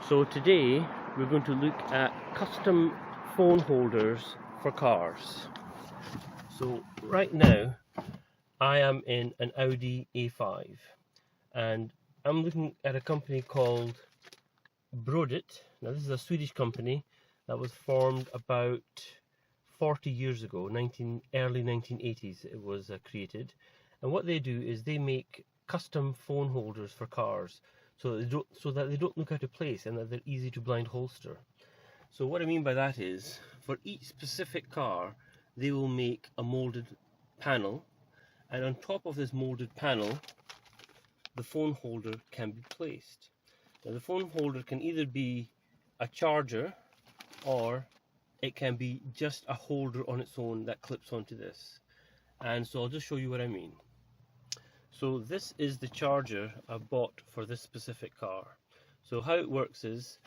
So today we're going to look at custom phone holders for cars. So right now I am in an Audi A5 and I'm looking at a company called Brodit. Now this is a Swedish company that was formed about 40 years ago, early 1980s it was created. And what they do is they make custom phone holders for cars so that they don't look out of place and that they're easy to blind holster. So what I mean by that is, for each specific car, they will make a molded panel, and on top of this molded panel, the phone holder can be placed. Now the phone holder can either be a charger, or it can be just a holder on its own that clips onto this. And so I'll just show you what I mean. So this is the charger I bought for this specific car. So how it works is,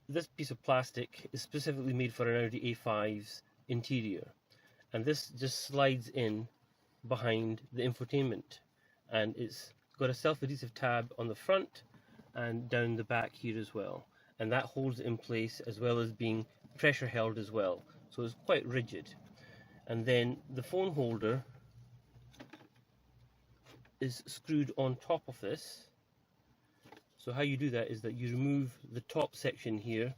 this piece of plastic is specifically made for an Audi A5's interior, and this just slides in behind the infotainment, and it's got a self-adhesive tab on the front and down the back here as well, and that holds it in place as well as being pressure held as well, so it's quite rigid. And then the phone holder is screwed on top of this. So how you do that is that you remove the top section here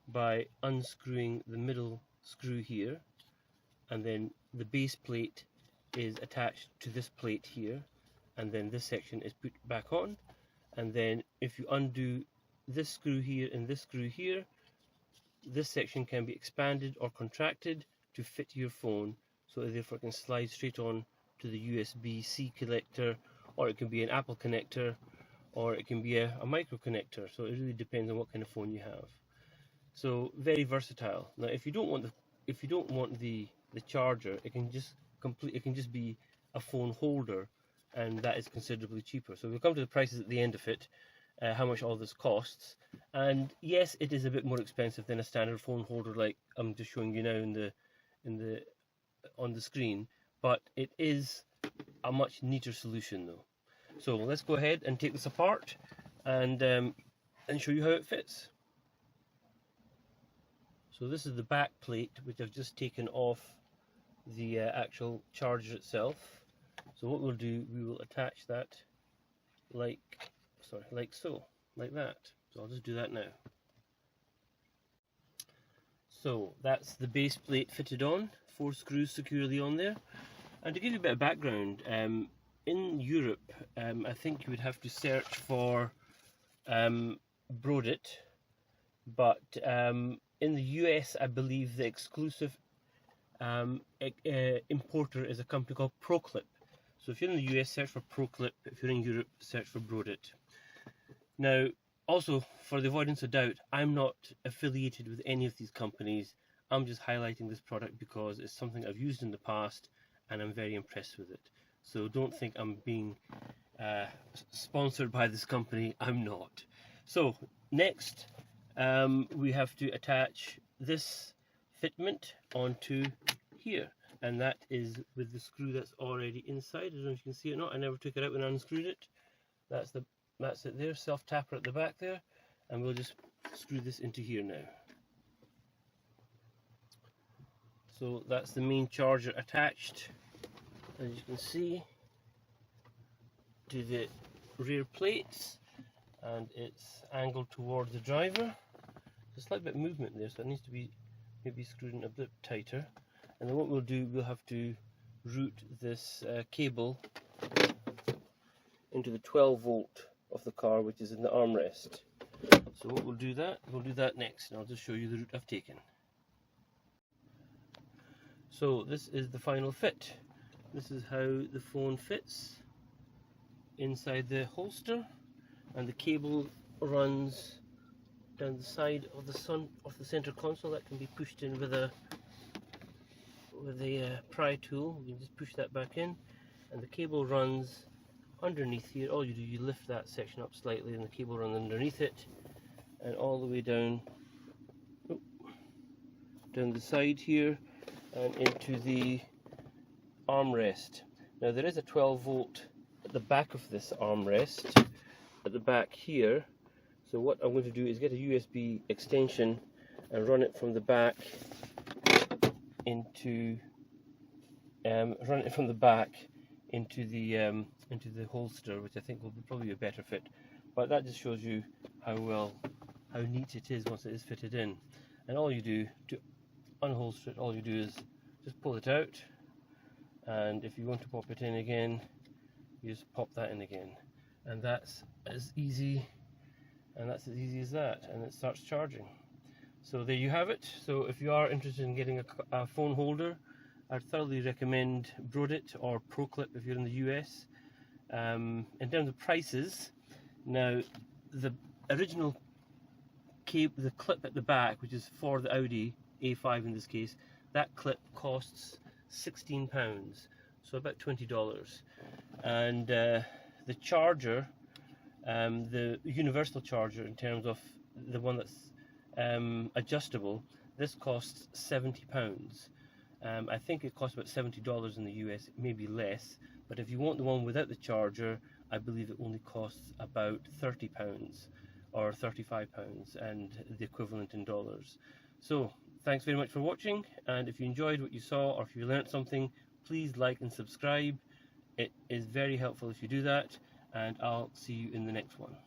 by unscrewing the middle screw here, and then the base plate is attached to this plate here, and then this section is put back on, and then if you undo this screw here and this screw here, this section can be expanded or contracted to fit your phone, so therefore it can slide straight on to the USB-C connector, or it can be an Apple connector, or it can be a micro connector. So it really depends on what kind of phone you have. So very versatile. Now if you don't want the charger, it can just be a phone holder, and that is considerably cheaper. So we'll come to the prices at the end of it, how much all this costs. And yes, it is a bit more expensive than a standard phone holder like I'm just showing you now on the screen, but it is a much neater solution though. So let's go ahead and take this apart and show you how it fits. So this is the back plate, which I've just taken off the actual charger itself. So what we'll do, we will attach that like so, like that. So I'll just do that now. So that's the base plate fitted on, 4 screws securely on there. And to give you a bit of background, in Europe, I think you would have to search for Brodit, but in the US, I believe the exclusive importer is a company called ProClip. So if you're in the US, search for ProClip. If you're in Europe, search for Brodit. Now, also, for the avoidance of doubt, I'm not affiliated with any of these companies. I'm just highlighting this product because it's something I've used in the past and I'm very impressed with it. So don't think I'm being sponsored by this company. I'm not. So next, we have to attach this fitment onto here, and that is with the screw that's already inside. I don't know if you can see it or not. I never took it out when I unscrewed it. That's it there, self-tapper at the back there, and we'll just screw this into here now. So that's the main charger attached, as you can see, to the rear plates, and it's angled towards the driver. There's a slight bit of movement there, so it needs to be maybe screwed in a bit tighter. And then what we'll do, we'll have to route this cable into the 12 volt of the car, which is in the armrest. So what we'll do that next, and I'll just show you the route I've taken. So this is the final fit. This is how the phone fits inside the holster, and the cable runs down the side of the center console. That can be pushed in with a pry tool. You can just push that back in, and the cable runs underneath here. All you do, you lift that section up slightly, and the cable runs underneath it, and all the way down the side here and into the armrest. Now there is a 12 volt at the back of this armrest, at the back here, So what I'm going to do is get a USB extension and run it from the back into into the holster, which I think will probably be a better fit. But that just shows you how neat it is once it is fitted in. And all you do to unholster it, all you do is just pull it out, and if you want to pop it in again, you just pop that in again, and that's as easy as that, and it starts charging. So there you have it. So if you are interested in getting a phone holder, I'd thoroughly recommend Brodit or ProClip if you're in the US. In terms of prices, now the original cable, the clip at the back, which is for the Audi A5 in this case, that clip costs £16, so about $20. And the charger, the universal charger, in terms of the one that's adjustable, this costs £70. I think it costs about $70 in the US, maybe less, but if you want the one without the charger, I believe it only costs about £30 or £35, and the equivalent in dollars. So thanks very much for watching, and if you enjoyed what you saw or if you learnt something, please like and subscribe. It is very helpful if you do that, and I'll see you in the next one.